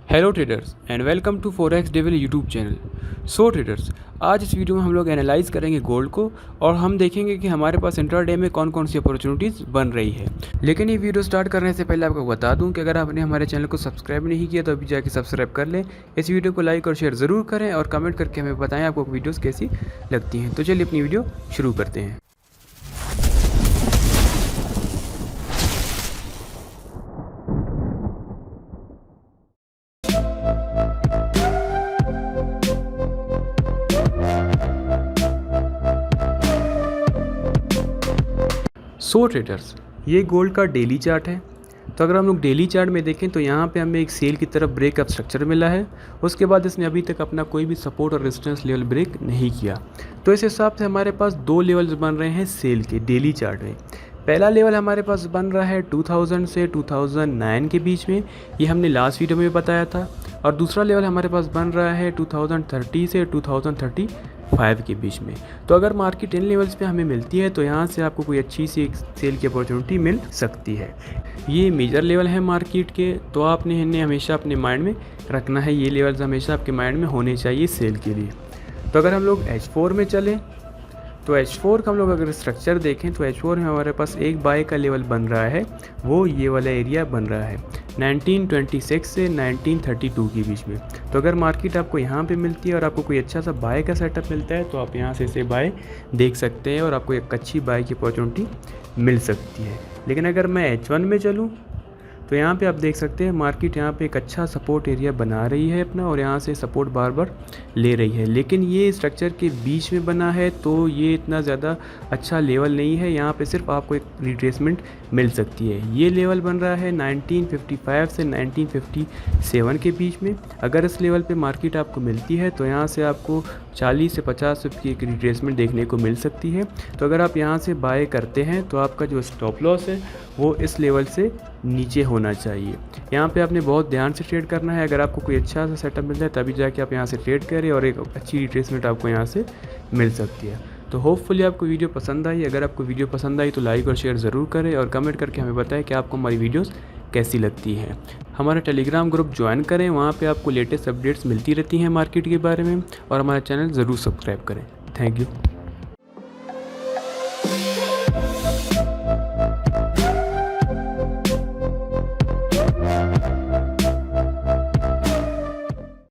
Hello traders and welcome to forex devil YouTube channel. So traders, आज इस video में हम लोग एनालाइज करेंगे गोल्ड को और हम देखेंगे कि हमारे पास इंट्राडे में कौन कौन सी अपॉर्चुनिटीज़ बन रही है। लेकिन ये वीडियो स्टार्ट करने से पहले आपको बता दूं कि अगर आपने हमारे चैनल को सब्सक्राइब नहीं किया तो अभी जाके सब्सक्राइब कर लें। इस वीडियो को लाइक और शेयर ज़रूर करें और कमेंट करके हमें बताएं आपको वीडियोज़ कैसी लगती हैं। तो चलिए अपनी वीडियो शुरू करते हैं। सो ट्रेडर्स, ये गोल्ड का डेली चार्ट है। तो अगर हम लोग डेली चार्ट में देखें तो यहाँ पे हमें एक सेल की तरफ ब्रेकअप स्ट्रक्चर मिला है। उसके बाद इसने अभी तक अपना कोई भी सपोर्ट और रेजिस्टेंस लेवल ब्रेक नहीं किया। तो इस हिसाब से हमारे पास दो लेवल्स बन रहे हैं सेल के डेली चार्ट में। पहला लेवल हमारे पास बन रहा है 2000 से 2009 के बीच में, ये हमने लास्ट वीडियो में बताया था। और दूसरा लेवल हमारे पास बन रहा है 2030 से 2035 के बीच में। तो अगर मार्केट इन लेवल्स पे हमें मिलती है तो यहाँ से आपको कोई अच्छी सी एक सेल की अपॉर्चुनिटी मिल सकती है। ये मेजर लेवल है मार्केट के, तो आपने इन्हें हमेशा अपने माइंड में रखना है। ये लेवल्स हमेशा आपके माइंड में होने चाहिए सेल के लिए। तो अगर हम लोग H4 में चलें तो H4 का हम लोग अगर स्ट्रक्चर देखें तो H4 में हमारे पास एक बाय का लेवल बन रहा है, वो ये वाला एरिया बन रहा है 1926 से 1932 के बीच में। तो अगर मार्केट आपको यहाँ पे मिलती है और आपको कोई अच्छा सा बाय का सेटअप मिलता है तो आप यहाँ से इसे बाय देख सकते हैं और आपको एक अच्छी बाय की अपॉर्चुनिटी मिल सकती है। लेकिन अगर मैं H1 में चलूँ तो यहाँ पे आप देख सकते हैं मार्केट यहाँ पे एक अच्छा सपोर्ट एरिया बना रही है अपना और यहाँ से सपोर्ट बार बार ले रही है। लेकिन ये स्ट्रक्चर के बीच में बना है तो ये इतना ज़्यादा अच्छा लेवल नहीं है। यहाँ पे सिर्फ आपको एक रिट्रेसमेंट मिल सकती है। ये लेवल बन रहा है 1955 से 1957 के बीच में। अगर इस लेवल पे मार्केट आपको मिलती है तो यहाँ से आपको 40 से 50 की एक रिट्रेसमेंट देखने को मिल सकती है। तो अगर आप यहाँ से बाय करते हैं तो आपका जो स्टॉप लॉस है वो इस लेवल से नीचे होना चाहिए। यहाँ पे आपने बहुत ध्यान से ट्रेड करना है। अगर आपको कोई अच्छा सा सेटअप मिलता है तभी जाके आप यहाँ से ट्रेड करें और एक अच्छी रिट्रेसमेंट आपको यहाँ से मिल सकती है। तो होपफुली आपको वीडियो पसंद आई। अगर आपको वीडियो पसंद आई तो लाइक और शेयर ज़रूर करें और कमेंट करके हमें बताएं कि आपको हमारी वीडियोस कैसी लगती हैं। हमारा टेलीग्राम ग्रुप ज्वाइन करें, वहाँ पे आपको लेटेस्ट अपडेट्स मिलती रहती हैं मार्केट के बारे में। और हमारा चैनल ज़रूर सब्सक्राइब करें। Thank you.